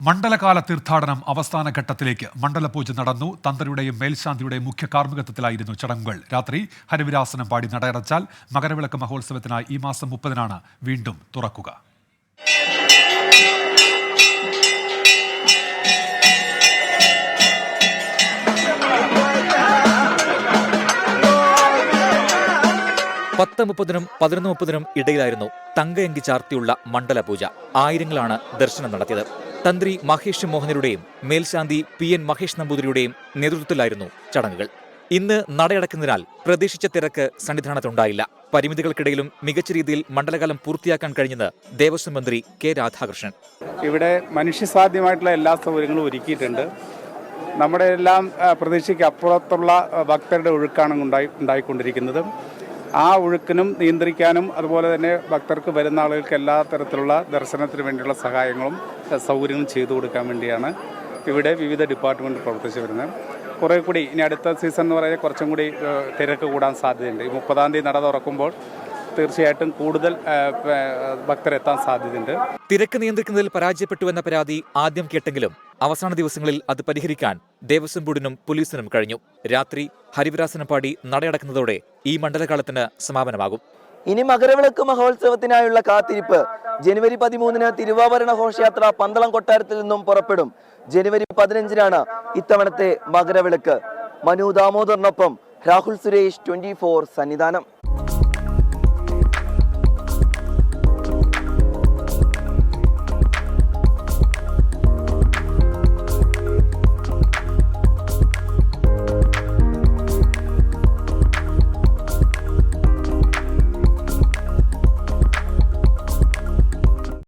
മണ്ഡലകാല തീർത്ഥാടനം അവസാന ഘട്ടത്തിലേക്ക് മണ്ഡലപൂജ നടന്നു. തന്ത്രിയുടെയും മേൽശാന്തിയുടെയും മുഖ്യ കാർമ്മികത്വത്തിലായിരുന്നു ചടങ്ങുകൾ. രാത്രി ഹരിവിലാസനം പാടി നടയടച്ചാൽ മകരവിളക്ക് മഹോത്സവത്തിനായി ഈ മാസം 30-നാണ് വീണ്ടും തുറക്കുക. പത്ത് 30-നും 11:30-നും ഇടയിലായിരുന്നു തങ്കയങ്കി ചാർത്തിയുള്ള മണ്ഡലപൂജ. ആയിരങ്ങളാണ് ദർശനം നടത്തിയത്. തന്ത്രി മഹേഷ് മോഹനരുടെയും മേൽശാന്തി PN മഹേഷ് നമ്പൂതിരിയുടെയും നേതൃത്വത്തിലായിരുന്നു ചടങ്ങുകൾ. ഇന്ന് നടയടക്കുന്നതിനാൽ പ്രതീക്ഷിച്ച തിരക്ക് സന്നിധാനത്തുണ്ടായില്ല. പരിമിതികൾക്കിടയിലും മികച്ച രീതിയിൽ മണ്ഡലകാലം പൂർത്തിയാക്കാൻ കഴിഞ്ഞെന്ന് ദേവസ്വം മന്ത്രി K രാധാകൃഷ്ണൻ. ഇവിടെ മനുഷ്യസാധ്യമായിട്ടുള്ള എല്ലാ സൗകര്യങ്ങളും ഒരുക്കിയിട്ടുണ്ട്. നമ്മുടെ എല്ലാം പ്രതീക്ഷയ്ക്ക് അപ്പുറത്തുള്ള ഭക്തരുടെ ഒഴുക്കാണ് ഉണ്ടായിക്കൊണ്ടിരിക്കുന്നത്. ആ ഒഴുക്കിനും നിയന്ത്രിക്കാനും അതുപോലെ തന്നെ ഭക്തർക്ക് വരുന്ന ആളുകൾക്ക് എല്ലാ തരത്തിലുള്ള ദർശനത്തിന് വേണ്ടിയുള്ള സഹായങ്ങളും സൗകര്യങ്ങളും ചെയ്തു കൊടുക്കാൻ വേണ്ടിയാണ് ഇവിടെ വിവിധ ഡിപ്പാർട്ട്മെൻറ്റ് പ്രവർത്തിച്ചു വരുന്നത്. കുറേ കൂടി ഇനി അടുത്ത സീസൺ എന്ന് പറയുന്നത് കുറച്ചും കൂടി തിരക്ക് കൂടാൻ സാധ്യതയുണ്ട്. ഈ 30-ാം തീയതി നട തുറക്കുമ്പോൾ തീർച്ചയായിട്ടും കൂടുതൽ ഭക്തരെത്താൻ സാധ്യതയുണ്ട്. തിരക്ക് നിയന്ത്രിക്കുന്നതിൽ പരാജയപ്പെട്ടുവെന്ന പരാതി ആദ്യം കേട്ടെങ്കിലും അവസാന ദിവസങ്ങളിൽ അത് പരിഹരിക്കാൻ ദേവസ്വം ബോർഡിനും പോലീസിനും കഴിഞ്ഞു. രാത്രി ഹരിവിലാസനം പാടി നടയടക്കുന്നതോടെ ഈ മണ്ഡലകാലത്തിന് സമാപനമാകും. ഇനി മകരവിളക്ക് മഹോത്സവത്തിനായുള്ള കാത്തിരിപ്പ്. ജനുവരി 13-ന് തിരുവാഭരണ ഘോഷയാത്ര പന്തളം കൊട്ടാരത്തിൽ നിന്നും പുറപ്പെടും. ജനുവരി 15-നാണ് ഇത്തവണത്തെ മകരവിളക്ക്. മനു ദാമോദറിനൊപ്പം രാഹുൽ സുരേഷ്, 24 സന്നിധാനം.